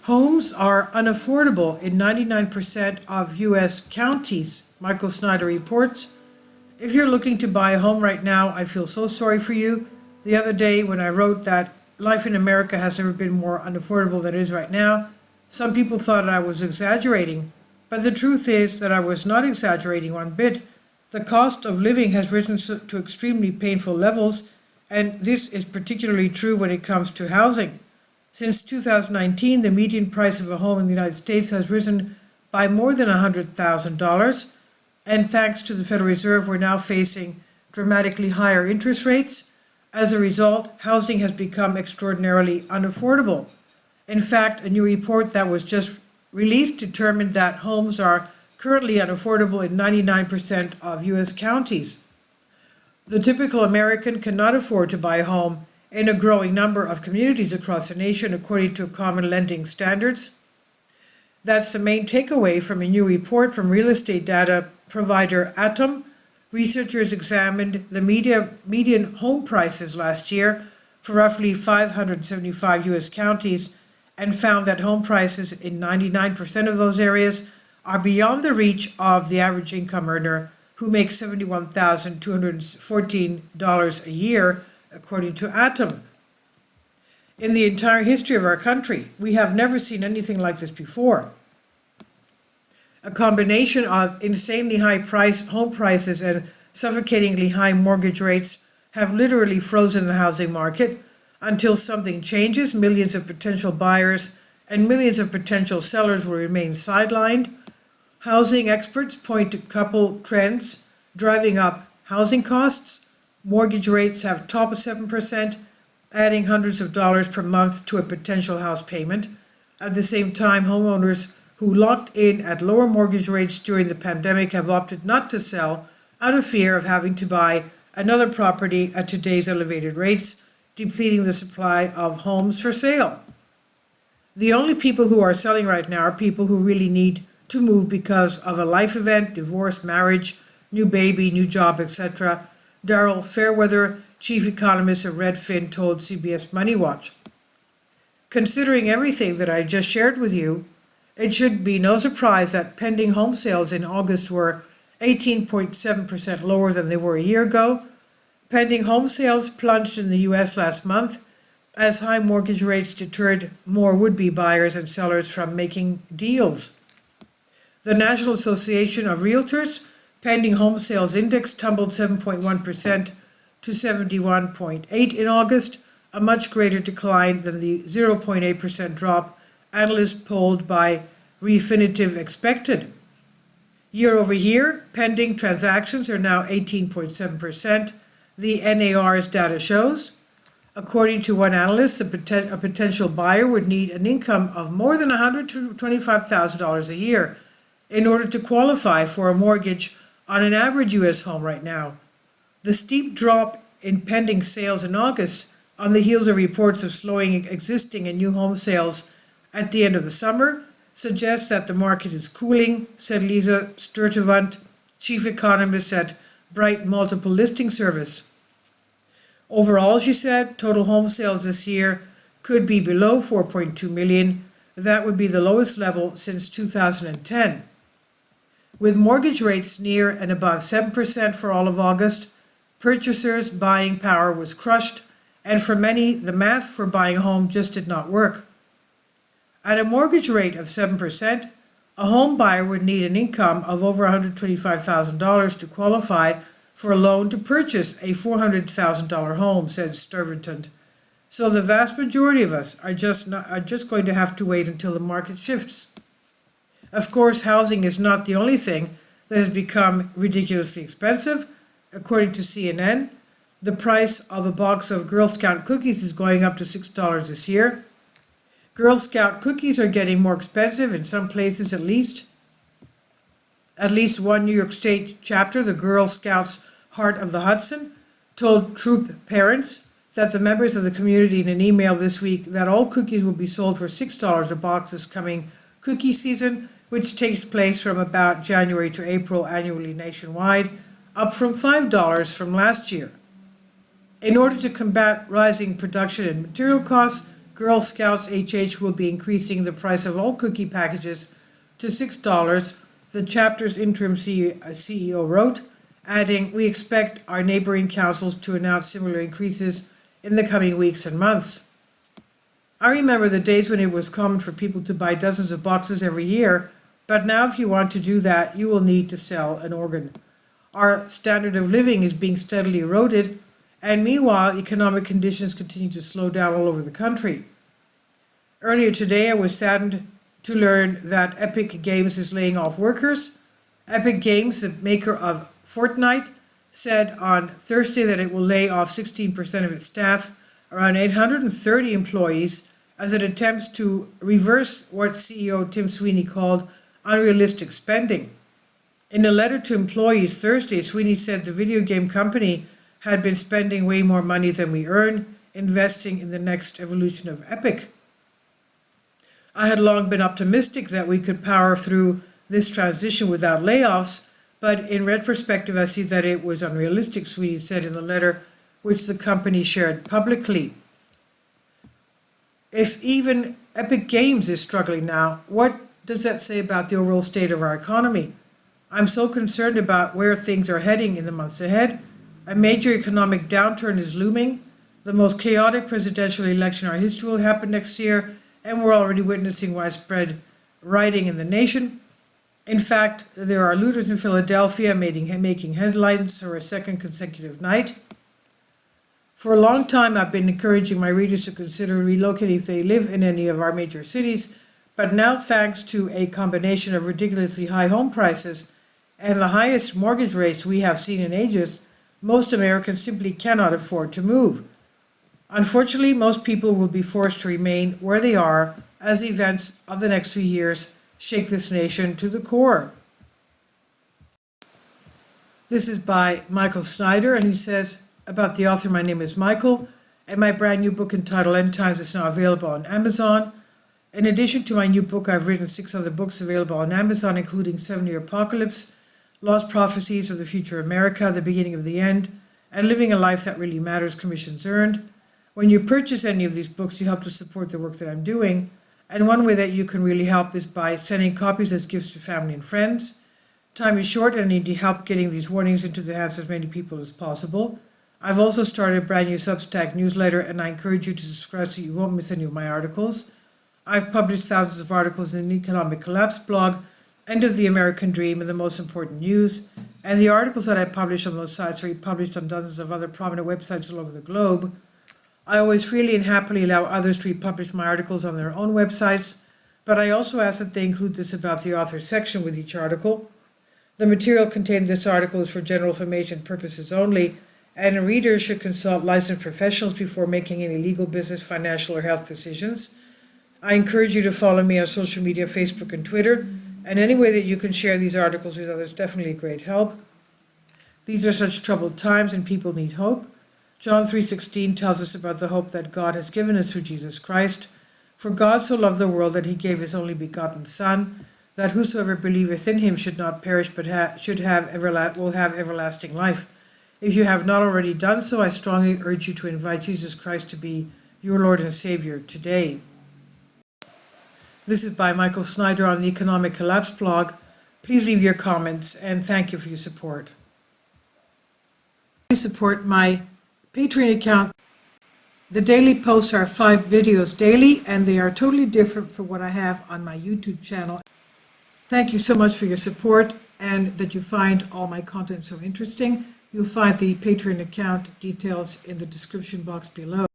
Homes are unaffordable in 99% of U.S. counties, Michael Snyder reports. If you're looking to buy a home right now, I feel so sorry for you. The other day when I wrote that life in America has never been more unaffordable than it is right now, some people thought I was exaggerating, but the truth is that I was not exaggerating one bit. The cost of living has risen to extremely painful levels, and this is particularly true when it comes to housing. Since 2019, the median price of a home in the United States has risen by more than $100,000, and thanks to the Federal Reserve, we're now facing dramatically higher interest rates. As a result, housing has become extraordinarily unaffordable. In fact, a new report that was just released determined that homes are currently unaffordable in 99% of U.S. counties. The typical American cannot afford to buy a home in a growing number of communities across the nation, according to common lending standards. That's the main takeaway from a new report from real estate data provider Atom. Researchers examined the median home prices last year for roughly 575 U.S. counties and found that home prices in 99% of those areas are beyond the reach of the average income earner, who makes $71,214 a year, according to Atom. In the entire history of our country, we have never seen anything like this before. A combination of insanely high home prices and suffocatingly high mortgage rates have literally frozen the housing market. Until something changes, millions of potential buyers and millions of potential sellers will remain sidelined. Housing experts point to a couple trends driving up housing costs. Mortgage rates have topped 7%, adding hundreds of dollars per month to a potential house payment. At the same time, homeowners who locked in at lower mortgage rates during the pandemic have opted not to sell out of fear of having to buy another property at today's elevated rates, depleting the supply of homes for sale. The only people who are selling right now are people who really need to move because of a life event, divorce, marriage, new baby, new job, etc. Daryl Fairweather, chief economist of Redfin, told CBS Money Watch. Considering everything that I just shared with you, it should be no surprise that pending home sales in August were 18.7% lower than they were a year ago. Pending home sales plunged in the U.S. last month as high mortgage rates deterred more would-be buyers and sellers from making deals. The National Association of Realtors pending home sales index tumbled 7.1% to 71.8 in August, a much greater decline than the 0.8% drop analysts polled by Refinitiv expected. Year over year, pending transactions are now 18.7%, the NAR's data shows. According to one analyst, a potential buyer would need an income of more than $125,000 a year in order to qualify for a mortgage on an average U.S. home right now. The steep drop in pending sales in August, on the heels of reports of slowing existing and new home sales at the end of the summer, suggests that the market is cooling, said Lisa Sturtevant, chief economist at Bright Multiple Listing Service. Overall, she said, total home sales this year could be below 4.2 million. That would be the lowest level since 2010. With mortgage rates near and above 7% for all of August, purchasers' buying power was crushed, and for many, the math for buying a home just did not work. At a mortgage rate of 7%, a home buyer would need an income of over $125,000 to qualify for a loan to purchase a $400,000 home, said Sturtevant. So the vast majority of us are just going to have to wait until the market shifts. Of course, housing is not the only thing that has become ridiculously expensive. According to CNN, the price of a box of Girl Scout cookies is going up to $6 this year. Girl Scout cookies are getting more expensive in some places at least. At least one New York State chapter, the Girl Scouts Heart of the Hudson, told troop parents that the members of the community in an email this week that all cookies will be sold for $6 a box this coming cookie season, which takes place from about January to April annually nationwide, up from $5 from last year. In order to combat rising production and material costs, Girl Scouts HH will be increasing the price of all cookie packages to $6, the chapter's interim CEO wrote, adding, "We expect our neighboring councils to announce similar increases in the coming weeks and months." I remember the days when it was common for people to buy dozens of boxes every year, but now if you want to do that, you will need to sell an organ. Our standard of living is being steadily eroded, and meanwhile, economic conditions continue to slow down all over the country. Earlier today, I was saddened to learn that Epic Games is laying off workers. Epic Games, the maker of Fortnite, said on Thursday that it will lay off 16% of its staff, around 830 employees, as it attempts to reverse what CEO Tim Sweeney called unrealistic spending. In a letter to employees Thursday, Sweeney said the video game company had been spending way more money than we earn, investing in the next evolution of Epic. I had long been optimistic that we could power through this transition without layoffs, but in retrospective, I see that it was unrealistic, Sweeney said in the letter which the company shared publicly. If even Epic Games is struggling now, what does that say about the overall state of our economy? I'm so concerned about where things are heading in the months ahead. A major economic downturn is looming. The most chaotic presidential election in our history will happen next year, and we're already witnessing widespread rioting in the nation. In fact, there are looters in Philadelphia making headlines for a second consecutive night. For a long time, I've been encouraging my readers to consider relocating if they live in any of our major cities, but now, thanks to a combination of ridiculously high home prices and the highest mortgage rates we have seen in ages, most Americans simply cannot afford to move. Unfortunately, most people will be forced to remain where they are as the events of the next few years shake this nation to the core. This is by Michael Snyder, and he says about the author, "My name is Michael, and my brand new book entitled End Times is now available on Amazon. In addition to my new book, I've written 6 other books available on Amazon, including 7-Year Apocalypse, Lost Prophecies of the Future America, The Beginning of the End, and Living a Life That Really Matters, Commissions Earned. When you purchase any of these books, you help to support the work that I'm doing, and one way that you can really help is by sending copies as gifts to family and friends. Time is short, and I need help getting these warnings into the hands of as many people as possible. I've also started a brand new Substack newsletter, and I encourage you to subscribe so you won't miss any of my articles. I've published thousands of articles in the Economic Collapse blog, End of the American Dream, and The Most Important News, and the articles that I publish on those sites are republished on dozens of other prominent websites all over the globe. I always freely and happily allow others to republish my articles on their own websites, but I also ask that they include this about the author section with each article. The material contained in this article is for general information purposes only, and readers should consult licensed professionals before making any legal, business, financial, or health decisions. I encourage you to follow me on social media, Facebook and Twitter, and any way that you can share these articles with others, definitely a great help. These are such troubled times and people need hope. John 3:16 tells us about the hope that God has given us through Jesus Christ. For God so loved the world that he gave his only begotten Son, that whosoever believeth in him should not perish but will have everlasting life. If you have not already done so, I strongly urge you to invite Jesus Christ to be your Lord and Savior today. This is by Michael Snyder on the Economic Collapse blog. Please leave your comments, and thank you for your support. Please support my Patreon account. The daily posts are 5 videos daily, and they are totally different from what I have on my YouTube channel. Thank you so much for your support and that you find all my content so interesting. You'll find the Patreon account details in the description box below.